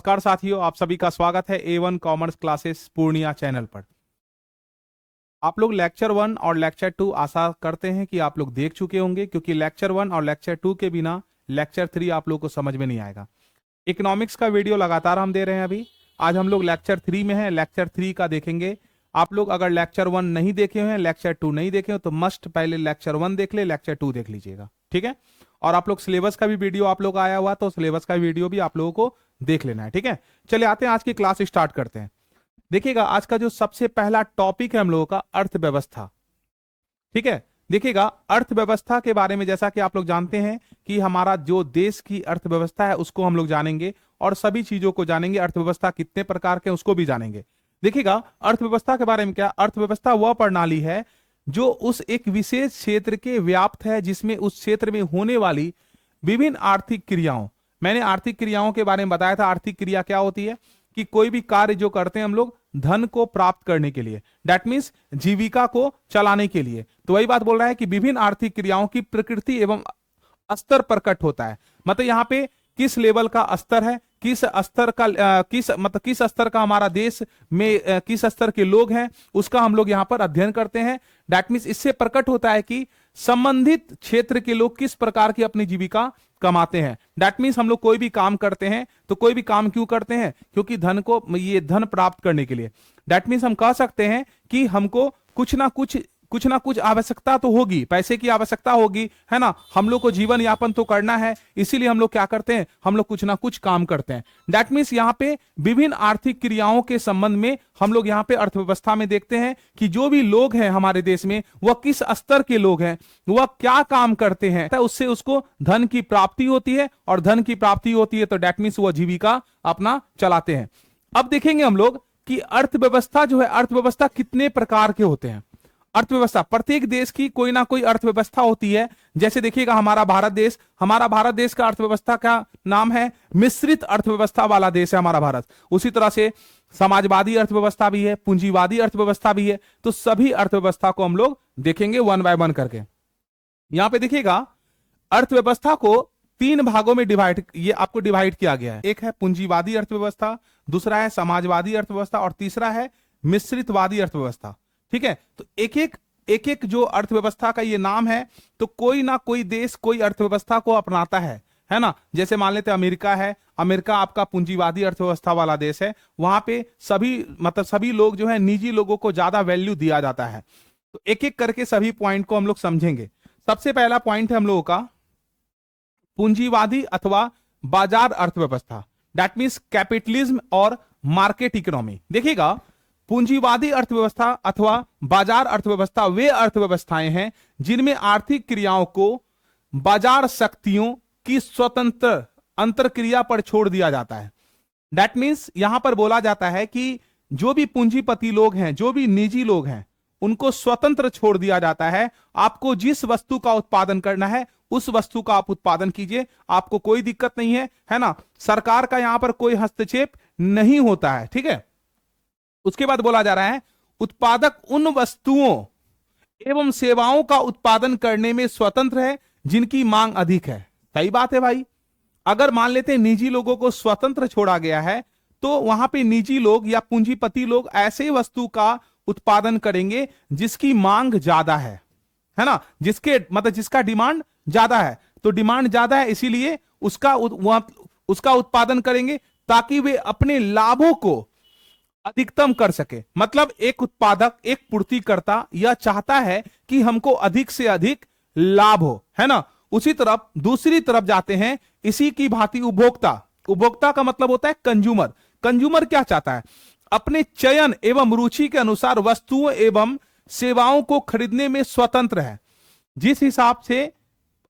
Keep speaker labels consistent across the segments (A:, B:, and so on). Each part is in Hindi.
A: नमस्कार साथियों, आप सभी का स्वागत है A1 commerce classes Purnia channel पर। आप लोग लेक्चर 1 और लेक्चर 2 आशा करते हैं कि आप लोग देख चुके होंगे, क्योंकि लेक्चर 1 और लेक्चर 2 के बिना लेक्चर 3 आप लोग को समझ में नहीं आएगा। इकोनॉमिक्स का वीडियो लगातार हम दे रहे हैं। अभी आज हम लोग लेक्चर 3 में हैं, लेक्चर 3 का देखेंगे। आप लोग अगर लेक्चर 1 नहीं देखे हैं, लेक्चर 2 नहीं देखे हो, तो मस्ट पहले लेक्चर 1 देख ले, लेक्चर 2 देख लीजिएगा, ठीक है। और आप लोग सिलेबस का भी वीडियो आप लोग आया हुआ, तो सिलेबस का वीडियो भी आप लोगों को देख लेना है, ठीक है। चलिए आते हैं, आज की क्लास स्टार्ट करते हैं। देखिएगा, आज का जो सबसे पहला टॉपिक है हम लोगों का अर्थव्यवस्था, ठीक है। देखिएगा, अर्थव्यवस्था के बारे में जैसा कि आप लोग जानते हैं कि हमारा जो देश की अर्थव्यवस्था है उसको हम लोग जानेंगे और सभी चीजों को जानेंगे। अर्थव्यवस्था कितने प्रकार के उसको भी जानेंगे। देखिएगा, अर्थव्यवस्था के बारे में क्या, अर्थव्यवस्था वह प्रणाली है जो उस एक विशेष क्षेत्र के व्याप्त है, जिसमें उस क्षेत्र में होने वाली विभिन्न आर्थिक क्रियाओं, मैंने आर्थिक क्रियाओं के बारे में बताया था। आर्थिक क्रिया क्या होती है कि कोई भी कार्य जो करते हैं हम लोग धन को प्राप्त करने के लिए, दैट मीन्स जीविका को चलाने के लिए। तो वही बात बोल रहा है कि विभिन्न आर्थिक क्रियाओं की प्रकृति एवं स्तर प्रकट होता है। मतलब यहाँ पे किस लेवल का स्तर है, किस स्तर का किस स्तर का हमारा देश में किस स्तर के लोग हैं, उसका हम लोग यहाँ पर अध्ययन करते हैं। दैट मीन्स इससे प्रकट होता है कि संबंधित क्षेत्र के लोग किस प्रकार की अपनी जीविका कमाते हैं। दैट मीन्स हम लोग कोई भी काम करते हैं तो कोई भी काम क्यों करते हैं, क्योंकि ये धन प्राप्त करने के लिए। दैट मीन्स हम कह सकते हैं कि हमको कुछ ना कुछ आवश्यकता तो होगी, पैसे की आवश्यकता होगी, है ना। हम लोग को जीवन यापन तो करना है, इसीलिए हम लोग क्या करते हैं, हम लोग कुछ ना कुछ काम करते हैं। दैट मीन्स यहाँ पे विभिन्न आर्थिक क्रियाओं के संबंध में हम लोग यहाँ पे अर्थव्यवस्था में देखते हैं कि जो भी लोग हैं हमारे देश में, वह किस स्तर के लोग हैं, वह क्या काम करते हैं, उससे उसको धन की प्राप्ति होती है, और धन की प्राप्ति होती है तो दैट मीन्स वह जीविका अपना चलाते हैं। अब देखेंगे हम लोग कि अर्थव्यवस्था जो है, अर्थव्यवस्था कितने प्रकार के होते हैं। अर्थव्यवस्था, प्रत्येक देश की कोई ना कोई अर्थव्यवस्था होती है। जैसे देखिएगा, हमारा भारत देश का अर्थव्यवस्था का नाम है मिश्रित अर्थव्यवस्था वाला देश है हमारा भारत। उसी तरह से समाजवादी अर्थव्यवस्था भी है, पूंजीवादी अर्थव्यवस्था भी है। तो सभी अर्थव्यवस्था को हम लोग देखेंगे वन बाय वन करके। यहां पे देखिएगा, अर्थव्यवस्था को 3 भागों में आपको डिवाइड किया गया है। एक है पूंजीवादी अर्थव्यवस्था, दूसरा है समाजवादी अर्थव्यवस्था, और तीसरा है मिश्रितवादी अर्थव्यवस्था, ठीक है। तो एक एक जो अर्थव्यवस्था का ये नाम है, तो कोई ना कोई देश कोई अर्थव्यवस्था को अपनाता है ना। जैसे मान लेते हैं अमेरिका है, अमेरिका आपका पूंजीवादी अर्थव्यवस्था वाला देश है। वहां पे सभी लोग जो है, निजी लोगों को ज्यादा वैल्यू दिया जाता है। तो एक एक करके सभी पॉइंट को हम लोग समझेंगे। सबसे पहला पॉइंट है हम लोगों का पूंजीवादी अथवा बाजार अर्थव्यवस्था, दैट मीन्स कैपिटलिज्म और मार्केट इकोनॉमी। देखिएगा, पूंजीवादी अर्थव्यवस्था अथवा बाजार अर्थव्यवस्था वे अर्थव्यवस्थाएं हैं जिनमें आर्थिक क्रियाओं को बाजार शक्तियों की स्वतंत्र अंतरक्रिया पर छोड़ दिया जाता है। दैट मीन्स यहां पर बोला जाता है कि जो भी पूंजीपति लोग हैं, जो भी निजी लोग हैं, उनको स्वतंत्र छोड़ दिया जाता है। आपको जिस वस्तु का उत्पादन करना है उस वस्तु का आप उत्पादन कीजिए, आपको कोई दिक्कत नहीं है ना। सरकार का यहां पर कोई हस्तक्षेप नहीं होता है, ठीक है। उसके बाद बोला जा रहा है उत्पादक उन वस्तुओं एवं सेवाओं का उत्पादन करने में स्वतंत्र है जिनकी मांग अधिक है। सही बात है भाई। अगर मान लेते हैं निजी लोगों को स्वतंत्र छोड़ा गया है, तो वहां पे निजी लोग या पूंजीपति लोग ऐसे वस्तु का उत्पादन करेंगे जिसकी मांग ज्यादा है ना, जिसका डिमांड ज्यादा है। तो डिमांड ज्यादा है, इसीलिए उसका उत्पादन करेंगे ताकि वे अपने लाभों को अधिकतम कर सके। मतलब एक उत्पादक, एक पूर्तिकर्ता यह चाहता है कि हमको अधिक से अधिक लाभ हो, है ना। उसी तरफ दूसरी तरफ जाते हैं, इसी की भांति उपभोक्ता का मतलब होता है कंज्यूमर क्या चाहता है, अपने चयन एवं रुचि के अनुसार वस्तुओं एवं सेवाओं को खरीदने में स्वतंत्र है। जिस हिसाब से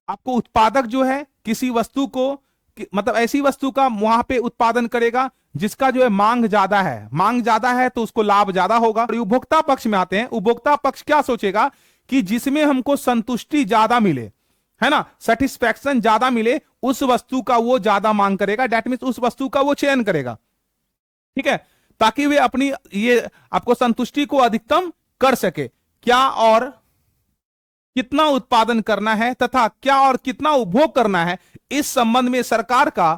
A: आपको उत्पादक जो है किसी वस्तु को, मतलब ऐसी वस्तु का वहां पे उत्पादन करेगा जिसका जो है मांग ज्यादा है तो उसको लाभ ज्यादा होगा। और उपभोक्ता पक्ष में आते हैं। उपभोक्ता पक्ष क्या सोचेगा कि जिसमें हमको संतुष्टि ज्यादा मिले, है ना, सेटिस्फैक्शन ज्यादा मिले, उस वस्तु का वो ज्यादा मांग करेगा। दैट मीन्स उस वस्तु का वो चयन करेगा, ठीक है, ताकि वे अपनी ये आपको संतुष्टि को अधिकतम कर सके। क्या और कितना उत्पादन करना है तथा क्या और कितना उपभोग करना है, इस संबंध में सरकार का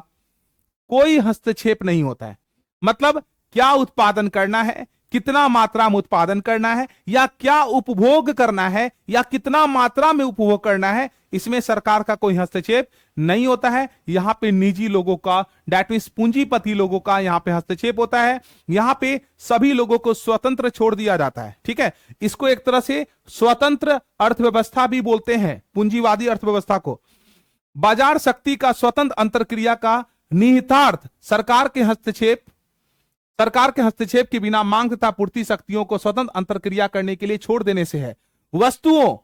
A: कोई हस्तक्षेप नहीं होता है। मतलब क्या उत्पादन करना है, कितना मात्रा में उत्पादन करना है, या क्या उपभोग करना है, या कितना मात्रा में उपभोग करना है, इसमें सरकार का कोई हस्तक्षेप नहीं होता है। यहां पे निजी लोगों का, दैट मींस पूंजीपति लोगों का यहां पे हस्तक्षेप होता है। यहां पे सभी लोगों को स्वतंत्र छोड़ दिया जाता है। ठीक है, इसको एक तरह से स्वतंत्र अर्थव्यवस्था भी बोलते हैं, पूंजीवादी अर्थव्यवस्था को। बाजार शक्ति का स्वतंत्र अंतरक्रिया का निहितार्थ सरकार के हस्तक्षेप के बिना मांग तथा पूर्ति शक्तियों को स्वतंत्र अंतरक्रिया करने के लिए छोड़ देने से है। वस्तुओं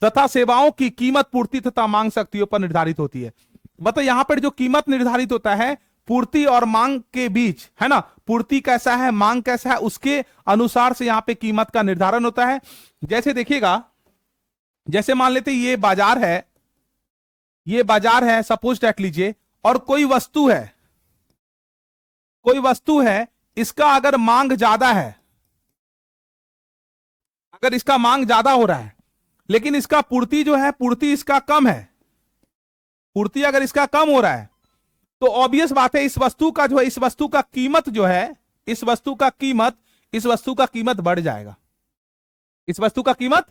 A: तथा सेवाओं की कीमत पूर्ति तथा मांग शक्तियों पर निर्धारित होती है। मतलब यहां पर जो कीमत निर्धारित होता है पूर्ति और मांग के बीच, है ना, पूर्ति कैसा है, मांग कैसा है, उसके अनुसार से यहां पे कीमत का निर्धारण होता है। जैसे देखिएगा, जैसे मान लेते ये बाजार है सपोज दैट लीजिए, और कोई वस्तु है, इसका अगर मांग ज्यादा है, अगर इसका मांग ज्यादा हो रहा है लेकिन इसका पूर्ति जो है, पूर्ति इसका कम है, पूर्ति अगर इसका कम हो रहा है तो ऑब्वियस बात है इस वस्तु का कीमत जो है, इस वस्तु का कीमत बढ़ जाएगा, इस वस्तु का कीमत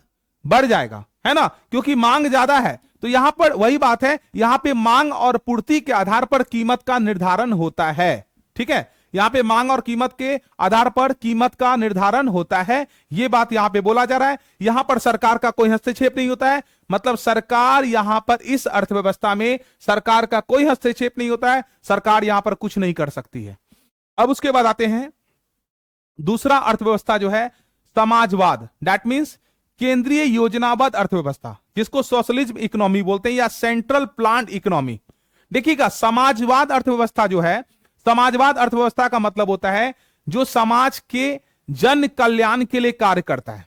A: बढ़ जाएगा, है ना, क्योंकि मांग ज्यादा है। तो यहां पर वही बात है, यहां पे मांग और पूर्ति के आधार पर कीमत का निर्धारण होता है। ठीक है, यहां पे मांग और कीमत के आधार पर कीमत का निर्धारण होता है, यह बात यहां पे बोला जा रहा है। यहां पर सरकार का कोई हस्तक्षेप नहीं होता है, मतलब सरकार यहां पर इस अर्थव्यवस्था में सरकार का कोई हस्तक्षेप नहीं होता है, सरकार यहां पर कुछ नहीं कर सकती है। अब उसके बाद आते हैं दूसरा अर्थव्यवस्था जो है समाजवाद, दैट मींस केंद्रीय योजनाबद्ध अर्थव्यवस्था, जिसको सोशलिज्म इकोनॉमी बोलते हैं या सेंट्रल प्लान्ड इकोनॉमी। देखिएगा, समाजवाद अर्थव्यवस्था जो है, समाजवाद अर्थव्यवस्था का मतलब होता है जो समाज के जन कल्याण के लिए कार्य करता है।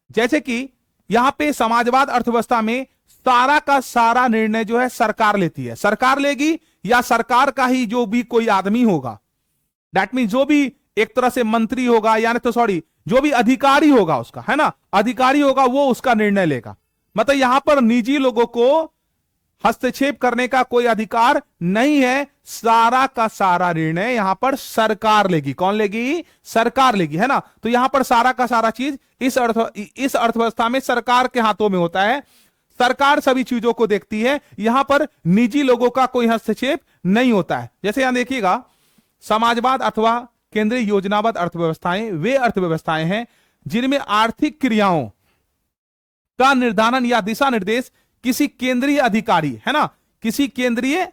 A: जैसे कि यहां पे समाजवाद अर्थव्यवस्था में सारा का सारा निर्णय जो है सरकार लेती है, सरकार लेगी या सरकार का ही जो भी कोई आदमी होगा, दैट मीन जो भी एक तरह से मंत्री होगा, यानी तो सॉरी जो भी अधिकारी होगा उसका, है ना, अधिकारी होगा, वो उसका निर्णय लेगा। मतलब यहां पर निजी लोगों को हस्तक्षेप करने का कोई अधिकार नहीं है, सारा का सारा निर्णय यहां पर सरकार लेगी। कौन लेगी? सरकार लेगी, है ना। तो यहां पर सारा का सारा चीज इस अर्थव्यवस्था में सरकार के हाथों में होता है, सरकार सभी चीजों को देखती है, यहां पर निजी लोगों का कोई हस्तक्षेप नहीं होता है। जैसे यहां देखिएगा, समाजवाद अथवा केंद्रीय योजनाबद्ध अर्थव्यवस्थाएं वे अर्थव्यवस्थाएं हैं जिनमें आर्थिक क्रियाओं का निर्धारण या दिशा निर्देश किसी केंद्रीय अधिकारी, है ना, किसी केंद्रीय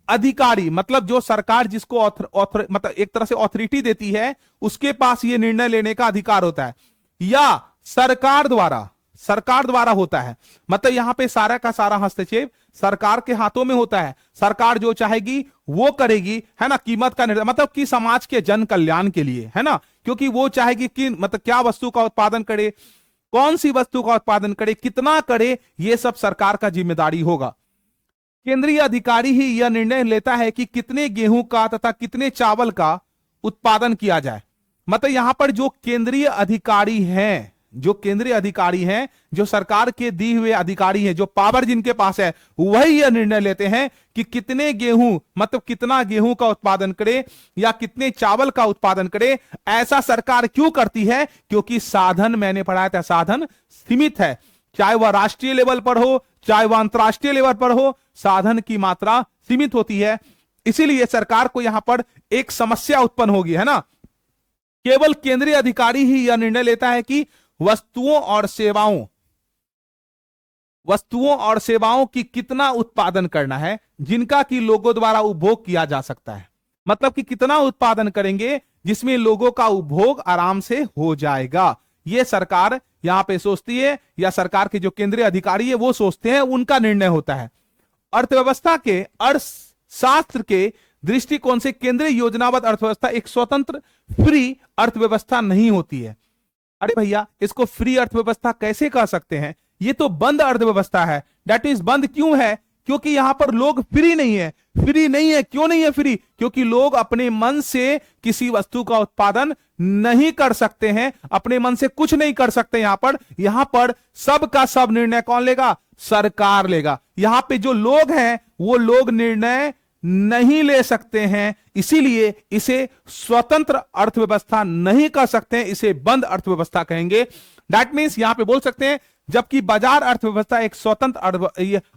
A: अधिकारी, मतलब जो सरकार जिसको मतलब एक तरह से ऑथोरिटी देती है, उसके पास ये निर्णय लेने का अधिकार होता है, या सरकार द्वारा होता है। मतलब यहां पे सारा का सारा हस्तक्षेप सरकार के हाथों में होता है, सरकार जो चाहेगी वो करेगी, है ना। कीमत का निर्धारण मतलब कि समाज के जन कल्याण के लिए, है ना, क्योंकि वो चाहेगी कि मतलब क्या वस्तु का उत्पादन करे, कौन सी वस्तु का उत्पादन करे, कितना करे, ये सब सरकार का जिम्मेदारी होगा। केंद्रीय अधिकारी ही यह निर्णय लेता है कि कितने गेहूं का तथा कितने चावल का उत्पादन किया जाए। मतलब यहां पर जो केंद्रीय अधिकारी हैं, जो सरकार के दी हुए अधिकारी हैं, जो पावर जिनके पास है, वही यह निर्णय लेते हैं कि कितने गेहूं, मतलब कितना गेहूं का उत्पादन करे या कितने चावल का उत्पादन करे। ऐसा सरकार क्यों करती है? क्योंकि साधन, मैंने पढ़ाया था, साधन सीमित है, चाहे वह राष्ट्रीय लेवल पर हो चाहे वह अंतरराष्ट्रीय लेवल पर हो, साधन की मात्रा सीमित होती है। इसीलिए सरकार को यहां पर एक समस्या उत्पन्न होगी, है ना। केवल केंद्रीय अधिकारी ही यह निर्णय लेता है कि वस्तुओं और सेवाओं की कितना उत्पादन करना है जिनका कि लोगों द्वारा उपभोग किया जा सकता है। मतलब कि कितना उत्पादन करेंगे जिसमें लोगों का उपभोग आराम से हो जाएगा, यह सरकार यहां पे सोचती है, या सरकार के जो केंद्रीय अधिकारी है वो सोचते हैं, उनका निर्णय होता है। अर्थव्यवस्था के अर्थशास्त्र के दृष्टिकोण से केंद्रीय योजनाबद्ध अर्थव्यवस्था एक स्वतंत्र फ्री अर्थव्यवस्था नहीं होती है। अरे भैया, इसको फ्री अर्थव्यवस्था कैसे कह सकते हैं? ये तो बंद अर्थव्यवस्था है। दैट इज बंद क्यों है? क्योंकि यहां पर लोग फ्री नहीं है। क्यों नहीं है फ्री? क्योंकि लोग अपने मन से किसी वस्तु का उत्पादन नहीं कर सकते हैं, अपने मन से कुछ नहीं कर सकते। यहां पर सब का सब निर्णय कौन लेगा? सरकार लेगा। यहां पे जो लोग हैं वो लोग निर्णय नहीं ले सकते हैं, इसीलिए इसे स्वतंत्र अर्थव्यवस्था नहीं कह सकते, इसे बंद अर्थव्यवस्था कहेंगे। दैट मीन्स यहां पे बोल सकते हैं, जबकि बाजार अर्थव्यवस्था एक स्वतंत्र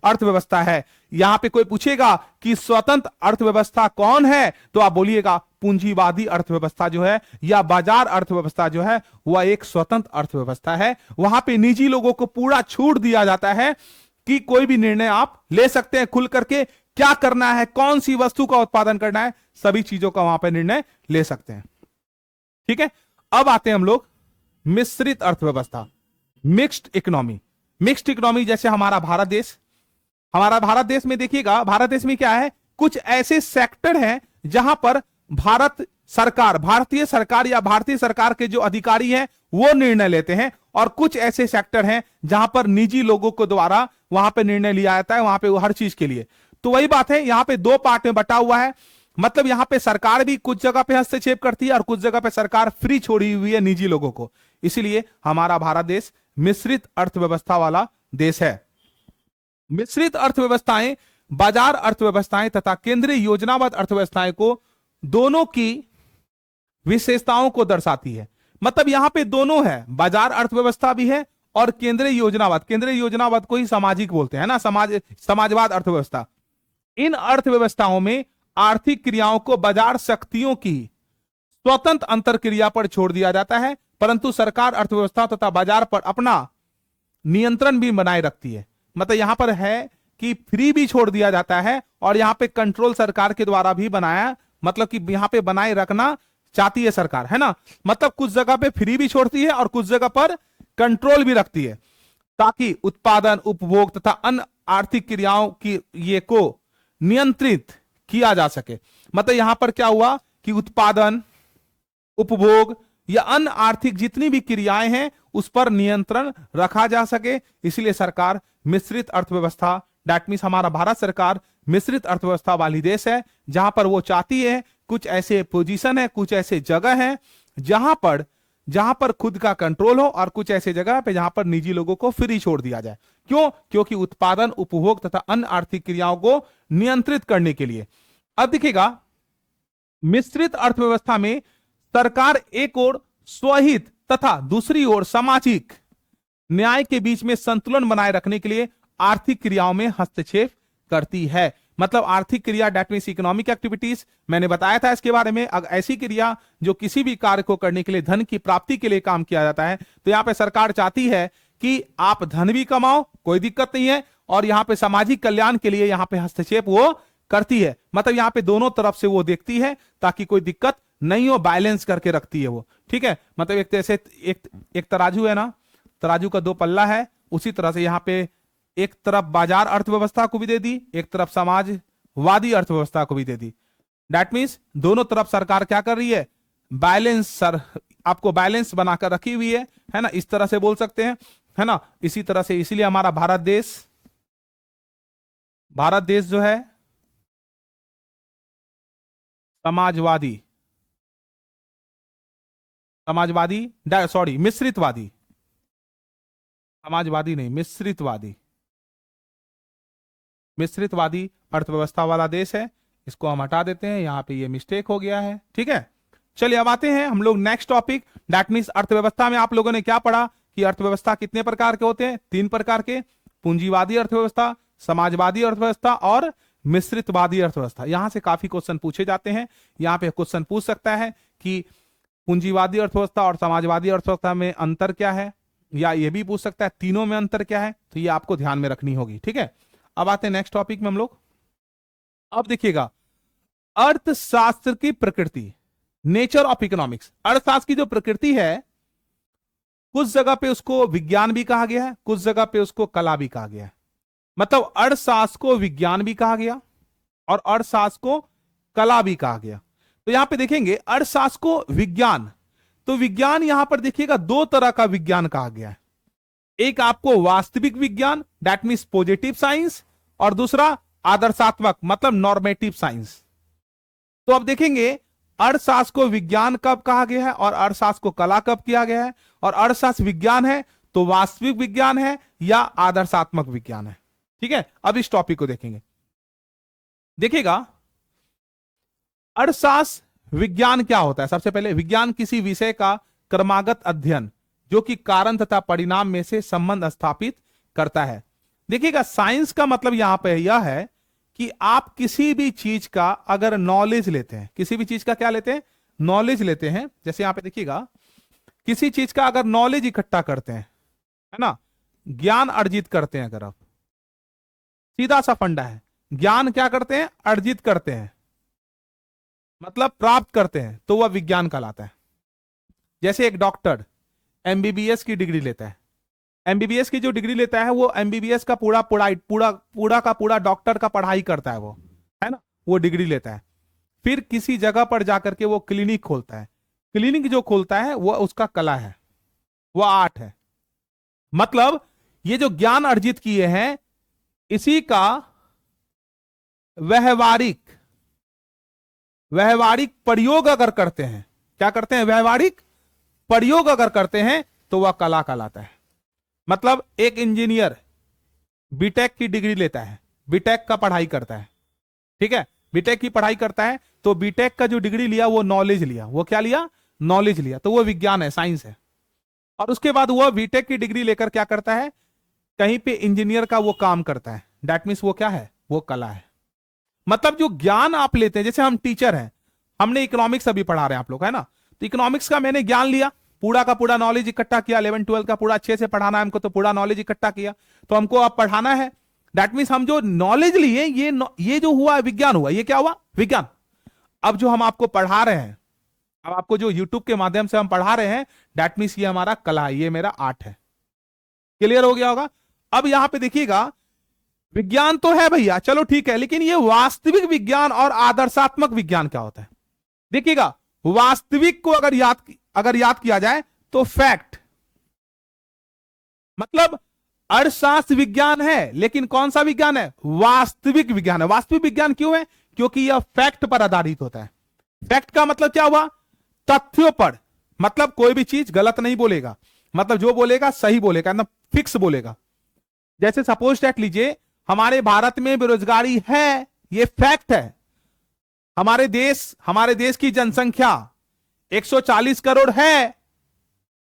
A: अर्थव्यवस्था है। यहां पे कोई पूछेगा कि स्वतंत्र अर्थव्यवस्था कौन है, तो आप बोलिएगा पूंजीवादी अर्थव्यवस्था जो है या बाजार अर्थव्यवस्था जो है वह एक स्वतंत्र अर्थव्यवस्था है। वहां पे निजी लोगों को पूरा छूट दिया जाता है कि कोई भी निर्णय आप ले सकते हैं खुल करके, क्या करना है, कौन सी वस्तु का उत्पादन करना है, सभी चीजों का वहां पर निर्णय ले सकते हैं। ठीक है, अब आते हैं हम लोग मिश्रित अर्थव्यवस्था, मिक्स्ड इकोनॉमी। मिक्स्ड इकोनॉमी जैसे हमारा भारत देश में देखिएगा, भारत देश में क्या है, कुछ ऐसे सेक्टर हैं जहां पर भारतीय सरकार या भारतीय सरकार के जो अधिकारी हैं वो निर्णय लेते हैं, और कुछ ऐसे सेक्टर हैं जहां पर निजी लोगों को द्वारा वहां पे निर्णय लिया जाता है, वहां पे हर चीज के लिए। तो वही बात है, यहां पे दो पार्ट में बटा हुआ है, मतलब यहां पे सरकार भी कुछ जगह पे हस्तक्षेप करती है और कुछ जगह पे सरकार फ्री छोड़ी हुई है निजी लोगों को। इसीलिए हमारा भारत देश मिश्रित अर्थव्यवस्था वाला देश है। मिश्रित अर्थव्यवस्थाएं बाजार अर्थव्यवस्थाएं तथा केंद्रीय योजनाबद्ध अर्थव्यवस्थाएं को दोनों की विशेषताओं को दर्शाती है। मतलब यहां पे दोनों है, बाजार अर्थव्यवस्था भी है और केंद्रीय योजनाबद्ध को ही सामाजिक बोलते हैं ना, समाजवाद अर्थव्यवस्था। इन अर्थव्यवस्थाओं में आर्थिक क्रियाओं को बाजार शक्तियों की स्वतंत्र अंतर क्रिया पर छोड़ दिया जाता है, परंतु सरकार अर्थव्यवस्था तथा बाजार पर अपना नियंत्रण भी बनाए रखती है। मतलब यहां पर है कि फ्री भी छोड़ दिया जाता है और यहां पे कंट्रोल सरकार के द्वारा भी बनाया, मतलब कि यहां पे बनाए रखना चाहती है सरकार, है ना। मतलब कुछ जगह पे फ्री भी छोड़ती है और कुछ जगह पर कंट्रोल भी रखती है, ताकि उत्पादन, उपभोग तथा अन्य आर्थिक क्रियाओं की ये को नियंत्रित किया जा सके। मतलब यहां पर क्या हुआ कि उत्पादन, उपभोग या अन्य आर्थिक जितनी भी क्रियाएं हैं उस पर नियंत्रण रखा जा सके। इसलिए सरकार मिश्रित अर्थव्यवस्था, दैट मीन्स हमारा भारत सरकार मिश्रित अर्थव्यवस्था वाली देश है, जहां पर वो चाहती है कुछ ऐसे पोजीशन है, कुछ ऐसे जगह है जहां पर खुद का कंट्रोल हो और कुछ ऐसे जगह पे जहां पर निजी लोगों को फ्री छोड़ दिया जाए। क्यों? क्योंकि उत्पादन, उपभोग तथा अन्य आर्थिक क्रियाओं को नियंत्रित करने के लिए। अब देखिएगा, मिश्रित अर्थव्यवस्था में सरकार एक ओर स्वहित तथा दूसरी ओर सामाजिक न्याय के बीच में संतुलन बनाए रखने के लिए आर्थिक क्रियाओं में हस्तक्षेप करती है। मतलब आर्थिक क्रिया, दैट मींस इकोनॉमिक एक्टिविटीज, मैंने बताया था इसके बारे में। अगर ऐसी क्रिया जो किसी भी कार्य को करने के लिए धन की प्राप्ति के लिए काम किया जाता है, तो यहां पे सरकार चाहती है कि आप धन भी कमाओ, कोई दिक्कत नहीं है, और यहां पे सामाजिक कल्याण के लिए यहां पे हस्तक्षेप वो करती है। मतलब यहां पे दोनों तरफ से वो देखती है ताकि कोई दिक्कत नहीं हो, बैलेंस करके रखती है वो। ठीक है, मतलब एक जैसे एक तराजू है ना, तराजू का दो पल्ला है, उसी तरह से यहां पे एक तरफ बाजार अर्थव्यवस्था को भी दे दी, एक तरफ समाजवादी अर्थव्यवस्था को भी दे दी। दैट मीन्स दोनों तरफ सरकार क्या कर रही है, बैलेंस, आपको बैलेंस बनाकर रखी हुई है ना, इस तरह से बोल सकते हैं, है ना। इसी तरह से इसीलिए हमारा भारत देश जो है मिश्रितवादी, समाजवादी नहीं, मिश्रितवादी अर्थव्यवस्था वाला देश है। इसको हम हटा देते हैं, यहां पे ये मिस्टेक हो गया है। ठीक है, चलिए अब आते हैं हम लोग नेक्स्ट टॉपिक, दैट मींस अर्थव्यवस्था में आप लोगों ने क्या पढ़ा कि अर्थव्यवस्था कितने प्रकार के होते हैं, 3 प्रकार के, पूंजीवादी अर्थव्यवस्था, समाजवादी अर्थव्यवस्था और मिश्रितवादी अर्थव्यवस्था। यहां से काफी क्वेश्चन पूछे जाते हैं। यहां पे क्वेश्चन पूछ सकता है कि पूंजीवादी अर्थव्यवस्था और समाजवादी अर्थव्यवस्था में अंतर क्या है, या ये भी पूछ सकता है तीनों में अंतर क्या है, तो ये आपको ध्यान में रखनी होगी। ठीक है, अब आते हैं नेक्स्ट टॉपिक में हम लोग। अब देखिएगा, अर्थशास्त्र की प्रकृति, नेचर ऑफ इकोनॉमिक्स। अर्थशास्त्र की जो प्रकृति है, कुछ जगह पे उसको विज्ञान भी कहा गया है, कुछ जगह पे उसको कला भी कहा गया है। मतलब अर्थशास्त्र को विज्ञान भी कहा गया और अर्थशास्त्र को कला भी कहा गया। तो यहां पे देखेंगे अर्थशास्त्र को विज्ञान, तो विज्ञान यहां पर देखिएगा 2 तरह का विज्ञान कहा गया है। एक आपको वास्तविक विज्ञान, दैट मींस पॉजिटिव साइंस, और दूसरा आदर्शात्मक, मतलब नॉर्मेटिव साइंस। तो अब देखेंगे अर्थशास्त्र को विज्ञान कब कहा गया है और अर्थशास्त्र को कला कब किया गया है, और अर्थशास्त्र विज्ञान है तो वास्तविक विज्ञान है या आदर्शात्मक विज्ञान है। ठीक है, अब इस टॉपिक को देखेंगे। देखिएगा, अर्थशास्त्र विज्ञान क्या होता है? सबसे पहले, विज्ञान किसी विषय का क्रमागत अध्ययन जो कि कारण तथा परिणाम में से संबंध स्थापित करता है। देखिएगा, साइंस का मतलब यहां पे यह है कि आप किसी भी चीज का अगर नॉलेज लेते हैं, किसी भी चीज का क्या लेते हैं? नॉलेज लेते हैं। जैसे यहां पे देखिएगा, किसी चीज का अगर नॉलेज इकट्ठा करते हैं, है ना, ज्ञान अर्जित करते हैं, अगर आप, सीधा सा फंडा है, ज्ञान क्या करते हैं? अर्जित करते हैं, मतलब प्राप्त करते हैं, तो वह विज्ञान कहलाता है। जैसे एक डॉक्टर एमबीबीएस की डिग्री लेता है, एमबीबीएस की जो डिग्री लेता है वो एमबीबीएस का पूरा का पूरा डॉक्टर का पढ़ाई करता है, वो है ना, वो डिग्री लेता है। फिर किसी जगह पर जाकर के वो क्लिनिक खोलता है। क्लिनिक जो खोलता है वो उसका कला है, वो आर्ट है। मतलब ये जो ज्ञान अर्जित किए हैं, इसी का व्यवहारिक प्रयोग अगर करते हैं, क्या करते हैं? व्यवहारिक प्रयोग अगर करते हैं तो वह कला कहलाता है। मतलब एक इंजीनियर बीटेक की डिग्री लेता है, बीटेक का पढ़ाई करता है, ठीक है, बीटेक की पढ़ाई करता है, तो बीटेक का जो डिग्री लिया वो नॉलेज लिया, वो क्या लिया? नॉलेज लिया, तो वो विज्ञान है, साइंस है। और उसके बाद वह बीटेक की डिग्री लेकर क्या करता है? कहीं पे इंजीनियर का वो काम करता है, दैट मीन्स वो क्या है? वो कला है। मतलब जो ज्ञान आप लेते हैं, जैसे हम टीचर हैं, हमने इकोनॉमिक्स अभी पढ़ा रहे हैं आप लोग, है ना, तो इकोनॉमिक्स का मैंने ज्ञान लिया, पूरा का पूरा नॉलेज इकट्ठा किया, 11 12 का पूरा अच्छे से पढ़ाना है हमको, तो पूरा नॉलेज इकट्ठा किया, तो हमको अब पढ़ाना है। दैट मीन्स हम जो नॉलेज लिए, ये जो हुआ विज्ञान हुआ, ये क्या हुआ? विज्ञान। अब जो हम आपको पढ़ा रहे हैं, अब आपको जो यूट्यूब के माध्यम से हम पढ़ा रहे हैं, दैट मीन्स ये हमारा कला है, ये मेरा आर्ट है। क्लियर हो गया होगा? अब यहां पे देखिएगा, विज्ञान तो है भैया, चलो ठीक है, लेकिन ये वास्तविक विज्ञान और आदर्शात्मक विज्ञान क्या होता है? देखिएगा, वास्तविक को अगर याद किया जाए तो फैक्ट, मतलब अर्थशास्त्र विज्ञान है, लेकिन कौन सा विज्ञान है? वास्तविक विज्ञान है। वास्तविक विज्ञान क्यों है? क्योंकि यह फैक्ट पर आधारित होता है। फैक्ट का मतलब क्या हुआ? तथ्यों पर। मतलब कोई भी चीज गलत नहीं बोलेगा, मतलब जो बोलेगा सही बोलेगा, ना फिक्स बोलेगा। जैसे सपोज दैट लीजिए, हमारे भारत में बेरोजगारी है, ये फैक्ट है। हमारे देश की जनसंख्या 140 करोड़ है,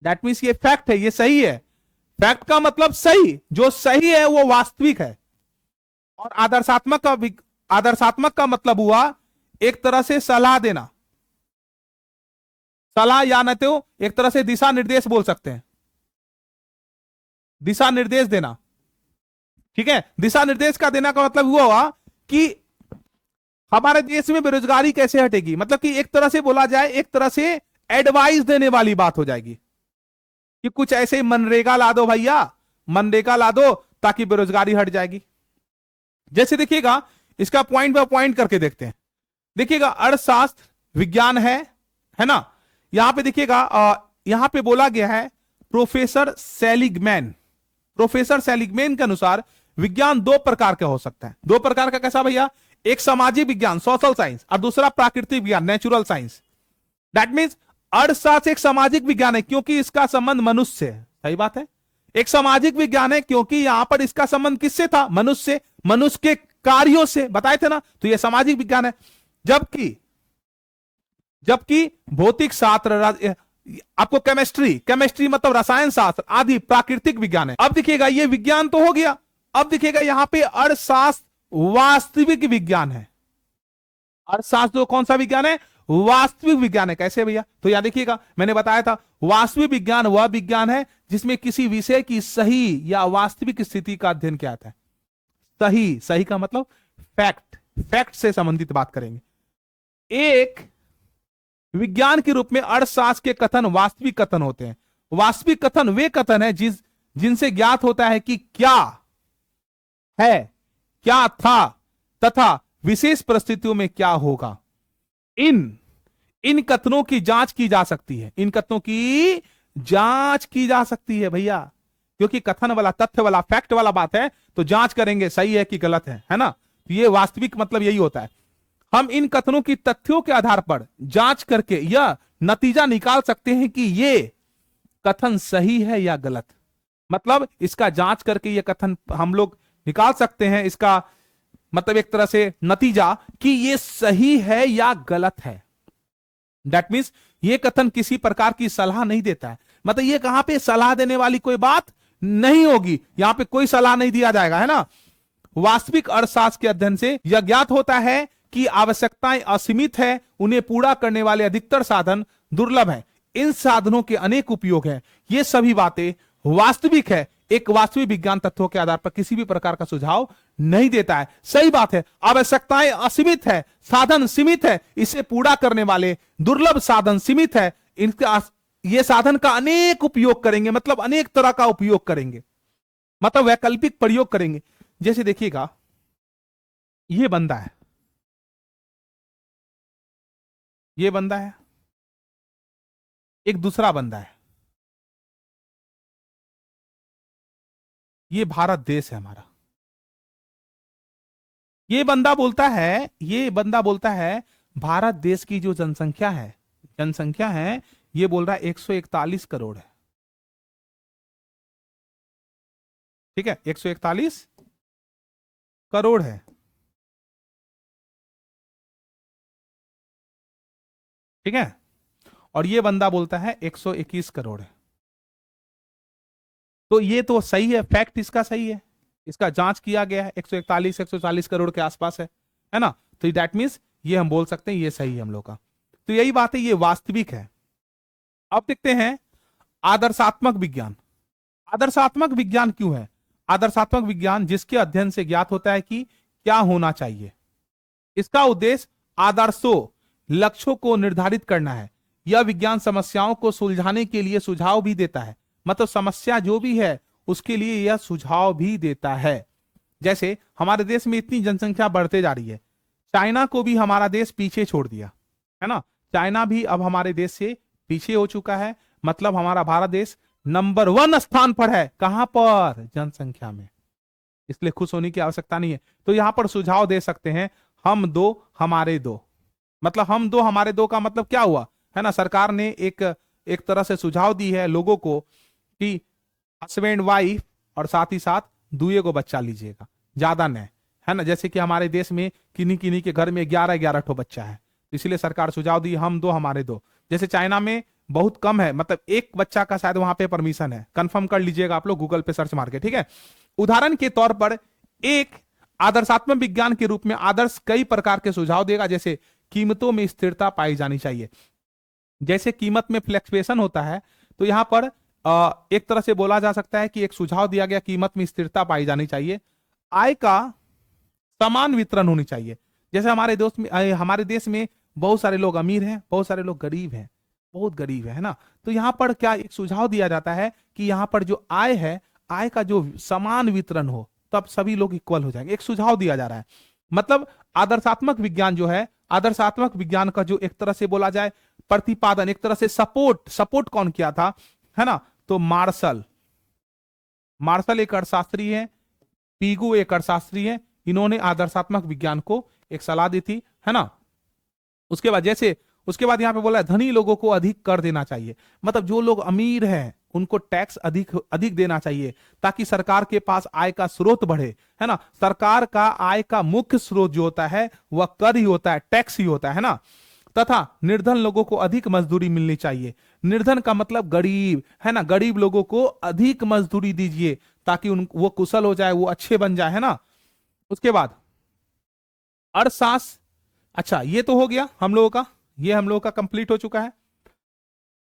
A: दैट मीन्स ये फैक्ट है, ये सही है। फैक्ट का मतलब सही, जो सही है वो वास्तविक है। और आदर्शात्मक का मतलब हुआ एक तरह से सलाह देना, सलाह या न तो एक तरह से दिशा निर्देश बोल सकते हैं, दिशा निर्देश देना, ठीक है। दिशा निर्देश का देना का मतलब हुआ कि हमारे देश में बेरोजगारी कैसे हटेगी, मतलब कि एक तरह से बोला जाए, एक तरह से एडवाइस देने वाली बात हो जाएगी कि कुछ ऐसे मनरेगा ला दो भैया, मनरेगा ला दो ताकि बेरोजगारी हट जाएगी। जैसे देखिएगा, इसका पॉइंट बाय पॉइंट करके देखते हैं। देखिएगा, अर्थशास्त्र विज्ञान है ना। यहां पे देखिएगा, यहां पे बोला गया है प्रोफेसर सेलिगमैन के अनुसार विज्ञान दो प्रकार का हो सकता है। दो प्रकार का कैसा भैया? एक सामाजिक विज्ञान, सोशल साइंस, और दूसरा प्राकृतिक विज्ञान, नेचुरल साइंस। दैट मीन्स अर्थशास्त्र एक सामाजिक विज्ञान है क्योंकि इसका संबंध मनुष्य से है। सही बात है, एक सामाजिक विज्ञान है क्योंकि यहां पर इसका संबंध किससे था? मनुष्य से, मनुष्य के कार्यों से, बताए थे ना, तो यह सामाजिक विज्ञान है। जबकि भौतिक शास्त्र, आपको केमिस्ट्री मतलब रसायन शास्त्र आदि प्राकृतिक विज्ञान है। अब देखिएगा, ये विज्ञान तो हो गया। अब देखिएगा, यहां पे अर्थशास्त्र वास्तविक विज्ञान है। अर्थशास्त्र जो कौन सा विज्ञान है? वास्तविक विज्ञान है। कैसे भैया? तो यहां देखिएगा, मैंने बताया था, वास्तविक विज्ञान वह विज्ञान है जिसमें किसी विषय की सही या वास्तविक स्थिति का अध्ययन किया जाता है। सही का मतलब फैक्ट से संबंधित बात करेंगे। एक विज्ञान के रूप में अर्थशास्त्र के कथन वास्तविक कथन होते हैं। वास्तविक कथन वे कथन है जिनसे ज्ञात होता है कि क्या है, क्या था, तथा विशेष परिस्थितियों में क्या होगा। इन कथनों की जांच की जा सकती है, इन कथनों की जांच की जा सकती है भैया, क्योंकि कथन वाला, तथ्य वाला, फैक्ट वाला बात है, तो जांच करेंगे सही है कि गलत है ना। ये वास्तविक मतलब यही होता है। हम इन कथनों की तथ्यों के आधार पर जांच करके यह नतीजा निकाल सकते हैं कि ये कथन सही है या गलत। मतलब इसका जांच करके यह कथन हम लोग निकाल सकते हैं, इसका मतलब एक तरह से नतीजा कि ये सही है या गलत है। दैट मीन्स ये कथन किसी प्रकार की सलाह नहीं देता है, मतलब ये कहां पे सलाह देने वाली कोई बात नहीं होगी, यहां पे कोई सलाह नहीं दिया जाएगा, है ना। वास्तविक अर्थशास्त्र के अध्ययन से यह ज्ञात होता है कि आवश्यकताएं असीमित है, उन्हें पूरा करने वाले अधिकतर साधन दुर्लभ हैं, इन साधनों के अनेक उपयोग हैं। ये सभी बातें वास्तविक है, एक वास्तविक विज्ञान तथ्यों के आधार पर किसी भी प्रकार का सुझाव नहीं देता है। सही बात है, आवश्यकताएं असीमित है, साधन सीमित है, इसे पूरा करने वाले दुर्लभ साधन सीमित है, इनका ये साधन का अनेक उपयोग करेंगे, मतलब अनेक तरह का उपयोग करेंगे, मतलब वैकल्पिक प्रयोग करेंगे। जैसे देखिएगा, ये बंदा है, ये बंदा है, एक दूसरा बंदा है, ये भारत देश है हमारा। ये बंदा बोलता है भारत देश की जो जनसंख्या है ये बोल रहा है 141 करोड़ है। ठीक है, 141 करोड़ है। ठीक है, और ये बंदा बोलता है 121 करोड़ है। तो ये तो सही है, फैक्ट इसका सही है, इसका जांच किया गया है, 141 140 करोड़ के आसपास है ना। तो दैट मीन्स ये हम बोल सकते हैं ये सही है हम लोग का। तो यही बात है, ये वास्तविक है। अब देखते हैं आदर्शात्मक विज्ञान। आदर्शात्मक विज्ञान क्यों है? आदर्शात्मक विज्ञान जिसके अध्ययन से ज्ञात होता है कि क्या होना चाहिए। इसका उद्देश्य आदर्शों, लक्ष्यों को निर्धारित करना है। यह विज्ञान समस्याओं को सुलझाने के लिए सुझाव भी देता है, मतलब समस्या जो भी है उसके लिए यह सुझाव भी देता है। जैसे हमारे देश में इतनी जनसंख्या बढ़ते जा रही है, चाइना को भी हमारा देश पीछे छोड़ दिया, है ना। चाइना भी अब हमारे देश से पीछे हो चुका है, मतलब हमारा भारत देश नंबर 1 स्थान पर है। कहां पर? जनसंख्या में। इसलिए खुश होने की आवश्यकता नहीं है। तो यहां पर सुझाव दे सकते हैं, हम दो हमारे दो, मतलब हम दो हमारे दो का मतलब क्या हुआ, है ना। सरकार ने एक तरह से सुझाव दी है लोगों को कि हस्बैंड वाइफ और साथ ही साथ दुए को बच्चा लीजिएगा, ज्यादा नहीं, है ना। जैसे कि हमारे देश में किन्हीं किन्हीं के घर में 11-11 ठो बच्चा है, इसलिए सरकार सुझाव दी हम दो हमारे दो। जैसे चाइना में बहुत कम है, मतलब एक बच्चा का शायद वहां पे परमिशन है, कंफर्म कर लीजिएगा आप लोग गूगल पे सर्च मार के। ठीक है, उदाहरण के तौर पर एक आदर्शात्मक विज्ञान के रूप में आदर्श कई प्रकार के सुझाव देगा, जैसे कीमतों में स्थिरता पाई जानी चाहिए। जैसे कीमत में फ्लैक्चुएशन होता है, तो यहां पर एक तरह से बोला जा सकता है कि एक सुझाव दिया गया, कीमत में स्थिरता पाई जानी चाहिए। आय का समान वितरण होनी चाहिए। जैसे हमारे देश में बहुत सारे लोग अमीर हैं, बहुत सारे लोग गरीब हैं, बहुत गरीब है ना। तो यहां पर क्या एक सुझाव दिया जाता है कि यहां पर जो आय है, आय का जो समान वितरण हो, तब सभी लोग इक्वल हो जाएंगे। एक सुझाव दिया जा रहा है। मतलब आदर्शात्मक विज्ञान जो है, आदर्शात्मक विज्ञान का जो एक तरह से बोला जाए प्रतिपादन, एक तरह से सपोर्ट कौन किया था, है ना। तो मार्शल एक अर्थशास्त्री है, पीगू एक अर्थशास्त्री है, इन्होंने आदर्शात्मक विज्ञान को एक सलाह दी थी, है ना। उसके बाद यहां पे बोला धनी लोगों को अधिक कर देना चाहिए, मतलब जो लोग अमीर हैं उनको टैक्स अधिक देना चाहिए, ताकि सरकार के पास आय का स्रोत बढ़े, है ना। सरकार का आय का मुख्य स्रोत जो होता है वह कर ही होता है, टैक्स ही होता है ना। तथा निर्धन लोगों को अधिक मजदूरी मिलनी चाहिए। निर्धन का मतलब गरीब, है ना। गरीब लोगों को अधिक मजदूरी दीजिए ताकि वो कुशल हो जाए, वो अच्छे बन जाए, है ना। उसके बाद अर्थशास्त्र, अच्छा ये तो हो गया हम लोगों का, ये हम लोगों का कंप्लीट हो चुका है।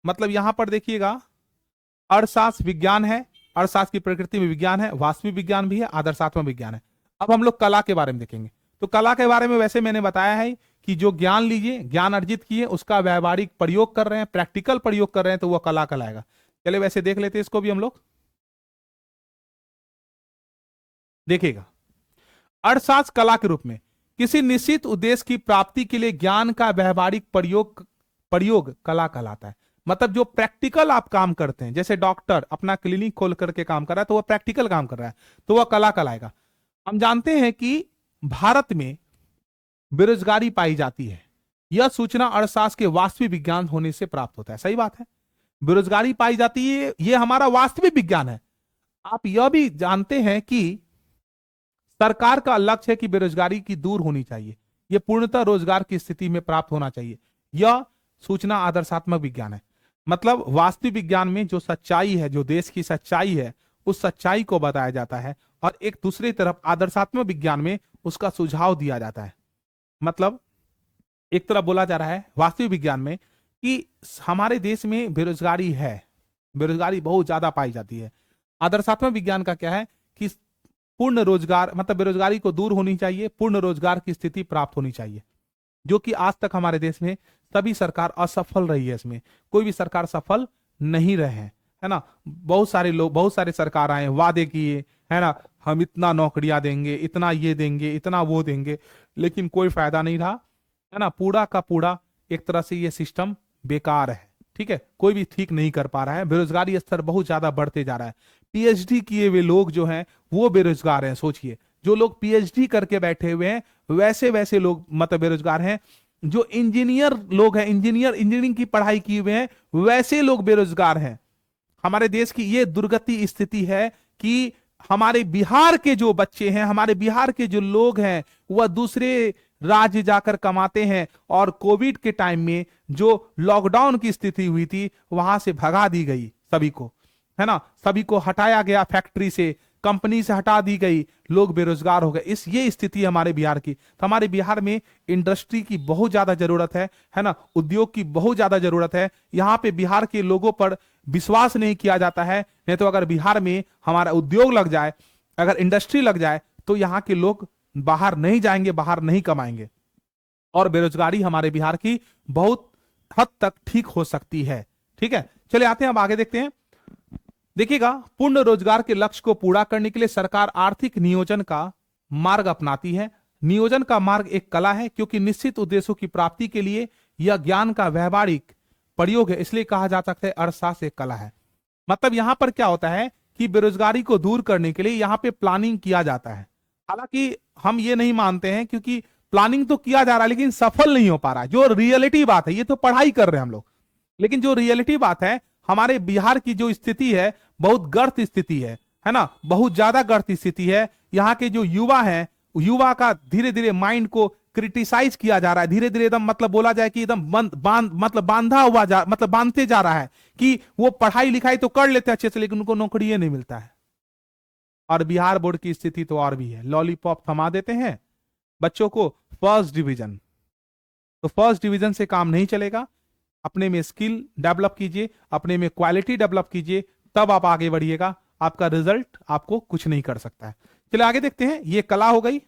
A: मतलब यहां पर देखिएगा, अर्थशास्त्र विज्ञान है, अर्थशास्त्र की प्रकृति में विज्ञान है, वास्तविक विज्ञान भी है, आदर्शात्मक विज्ञान है। अब हम लोग कला के बारे में देखेंगे। तो कला के बारे में वैसे मैंने बताया है कि जो ज्ञान लीजिए, ज्ञान अर्जित किए, उसका व्यवहारिक प्रयोग कर रहे हैं, प्रैक्टिकल प्रयोग कर रहे हैं, तो वह कला कहलाएगा। चलिए वैसे देख लेते हैं इसको भी हम लोग। देखिएगा, अर्थशास्त्र कला के रूप में किसी निश्चित उद्देश्य की प्राप्ति के लिए ज्ञान का व्यवहारिक प्रयोग कला कहलाता है। मतलब जो प्रैक्टिकल आप काम करते हैं, जैसे डॉक्टर अपना क्लिनिक खोल करके काम कर रहा है, तो वह प्रैक्टिकल काम कर रहा है, तो वह कला कहलाएगा। हम जानते हैं कि भारत में बेरोजगारी पाई जाती है, यह सूचना अर्थशास्त्र के वास्तविक विज्ञान होने से प्राप्त होता है। सही बात है, बेरोजगारी पाई जाती है, यह हमारा वास्तविक विज्ञान है। आप यह भी जानते हैं कि सरकार का लक्ष्य है कि बेरोजगारी की दूर होनी चाहिए, यह पूर्णतः रोजगार की स्थिति में प्राप्त होना चाहिए। यह सूचना आदर्शात्मक विज्ञान है। मतलब वास्तविक विज्ञान में जो सच्चाई है, जो देश की सच्चाई है, उस सच्चाई को बताया जाता है, और एक दूसरी तरफ आदर्शात्मक विज्ञान में उसका सुझाव दिया जाता है। मतलब एक तरफ बोला जा रहा है वास्तविक विज्ञान में कि हमारे देश में बेरोजगारी है, बेरोजगारी बहुत ज्यादा पाई जाती है। आदर्शात्मक विज्ञान का क्या है कि पूर्ण रोजगार, मतलब बेरोजगारी को दूर होनी चाहिए, पूर्ण रोजगार की स्थिति प्राप्त होनी चाहिए, जो कि आज तक हमारे देश में सभी सरकार असफल रही है। इसमें कोई भी सरकार सफल नहीं रहे हैं, है ना। बहुत सारे लोग, बहुत सारे सरकार आए, वादे किए, है ना, हम इतना नौकरियां देंगे, इतना ये देंगे, इतना वो देंगे, लेकिन कोई फायदा नहीं रहा, है ना। पूरा का पूरा एक तरह से ये सिस्टम बेकार है, ठीक है, कोई भी ठीक नहीं कर पा रहा है। बेरोजगारी स्तर बहुत ज्यादा बढ़ते जा रहा है। पीएचडी किए हुए लोग जो हैं वो बेरोजगार हैं। सोचिए, जो लोग पीएचडी करके बैठे हुए हैं वैसे वैसे लोग मतलब बेरोजगार हैं। जो इंजीनियर लोग हैं, इंजीनियरिंग की पढ़ाई किए हुए हैं, वैसे लोग बेरोजगार हैं। हमारे देश की ये दुर्गति स्थिति है कि हमारे बिहार के जो बच्चे हैं, हमारे बिहार के जो लोग हैं, वह दूसरे राज्य जाकर कमाते हैं, और कोविड के टाइम में जो लॉकडाउन की स्थिति हुई थी वहां से भगा दी गई सभी को, है ना। सभी को हटाया गया, फैक्ट्री से, कंपनी से हटा दी गई, लोग बेरोजगार हो गए। ये स्थिति हमारे बिहार की। तो हमारे बिहार में इंडस्ट्री की बहुत ज्यादा जरूरत है ना, उद्योग की बहुत ज्यादा जरूरत है। यहाँ पे बिहार के लोगों पर विश्वास नहीं किया जाता है। नहीं तो अगर बिहार में हमारा उद्योग लग जाए, अगर इंडस्ट्री लग जाए, तो यहाँ के लोग बाहर नहीं जाएंगे, बाहर नहीं कमाएंगे, और बेरोजगारी हमारे बिहार की बहुत हद तक ठीक हो सकती है। ठीक है, चलिए आते हैं, अब आगे देखते हैं। देखिएगा, पूर्ण रोजगार के लक्ष्य को पूरा करने के लिए सरकार आर्थिक नियोजन का मार्ग अपनाती है। नियोजन का मार्ग एक कला है, क्योंकि निश्चित उद्देश्यों की प्राप्ति के लिए यह ज्ञान का व्यवहारिक प्रयोग है, इसलिए कहा जा सकता है अर्थशास्त्र एक कला है। मतलब यहां पर क्या होता है कि बेरोजगारी को दूर करने के लिए यहां पे प्लानिंग किया जाता है। हालांकि हम ये नहीं मानते हैं, क्योंकि प्लानिंग तो किया जा रहा है लेकिन सफल नहीं हो पा रहा है। जो रियलिटी बात है, ये तो पढ़ाई कर रहे हैं हम लोग, लेकिन जो रियलिटी बात है, हमारे बिहार की जो स्थिति है बहुत गर्त स्थिति है ना, बहुत ज्यादा गर्त स्थिति है। यहाँ के जो युवा हैं, युवा का धीरे धीरे माइंड को क्रिटिसाइज किया जा रहा है, धीरे धीरे एकदम मतलब बोला जाए कि एकदम मतलब बांधा हुआ मतलब बांधते जा रहा है कि वो पढ़ाई लिखाई तो कर लेते हैं अच्छे से, लेकिन उनको नौकरी नहीं मिलता है। और बिहार बोर्ड की स्थिति तो और भी है, लॉलीपॉप थमा देते हैं बच्चों को, फर्स्ट डिवीजन। तो फर्स्ट डिवीजन से काम नहीं चलेगा। अपने में स्किल डेवलप कीजिए, अपने में क्वालिटी डेवलप कीजिए, तब आप आगे बढ़िएगा। आपका रिजल्ट आपको कुछ नहीं कर सकता है। चलिए आगे देखते हैं, ये कला हो गई।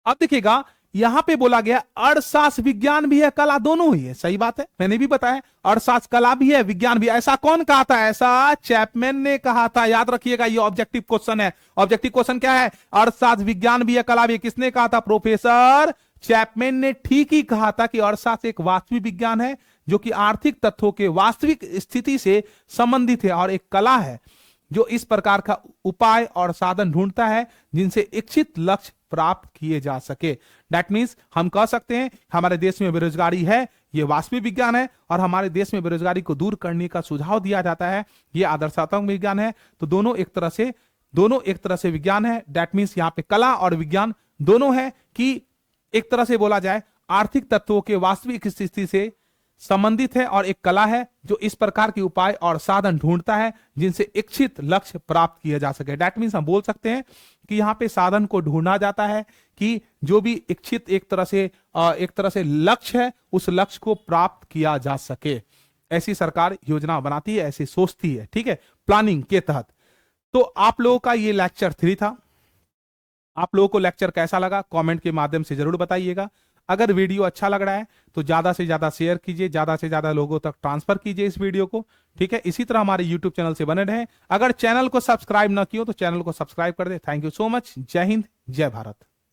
A: अब देखिएगा, यहां पे बोला गया अर्थशास्त्र विज्ञान भी है, कला दोनों ही है। सही बात है, मैंने भी बताया अर्थशास्त्र कला भी है, विज्ञान भी। ऐसा कौन कहा था? ऐसा चैपमैन ने कहा था। याद रखिएगा, ये ऑब्जेक्टिव क्वेश्चन है। ऑब्जेक्टिव क्वेश्चन क्या है? अर्थशास्त्र विज्ञान भी है, कला भी है। किसने कहा था? प्रोफेसर चैपमैन ने ठीक ही कहा था कि अर्थशास्त्र एक वास्तविक विज्ञान है, जो कि आर्थिक तथ्यों के वास्तविक स्थिति से संबंधित है, और एक कला है जो इस प्रकार का उपाय और साधन ढूंढता है जिनसे इच्छित लक्ष्य प्राप्त किए जा सके। दैट मीन्स हम कह सकते हैं हमारे देश में बेरोजगारी है, ये वास्तविक विज्ञान है, और हमारे देश में बेरोजगारी को दूर करने का सुझाव दिया जाता है, ये आदर्शात्मक विज्ञान है। तो दोनों एक तरह से विज्ञान है। दैट मीन्स यहाँ पे कला और विज्ञान दोनों है कि एक तरह से बोला जाए आर्थिक तत्वों के वास्तविक स्थिति से संबंधित है, और एक कला है जो इस प्रकार के उपाय और साधन ढूंढता है जिनसे इच्छित लक्ष्य प्राप्त किया जा सके। दैट मीन्स हम बोल सकते हैं कि यहाँ पे साधन को ढूंढा जाता है कि जो भी इच्छित एक तरह से लक्ष्य है, उस लक्ष्य को प्राप्त किया जा सके। ऐसी सरकार योजना बनाती है, ऐसी सोचती है, ठीक है, प्लानिंग के तहत। तो आप लोगों का ये लेक्चर 3 था। आप लोगों को लेक्चर कैसा लगा कमेंट के माध्यम से जरूर बताइएगा। अगर वीडियो अच्छा लग रहा है तो ज्यादा से ज्यादा शेयर कीजिए, ज्यादा से ज्यादा लोगों तक ट्रांसफर कीजिए इस वीडियो को, ठीक है। इसी तरह हमारे यूट्यूब चैनल से बने रहें। अगर चैनल को सब्सक्राइब ना किया तो चैनल को सब्सक्राइब कर दे। Thank you so much. जय हिंद, जय भारत।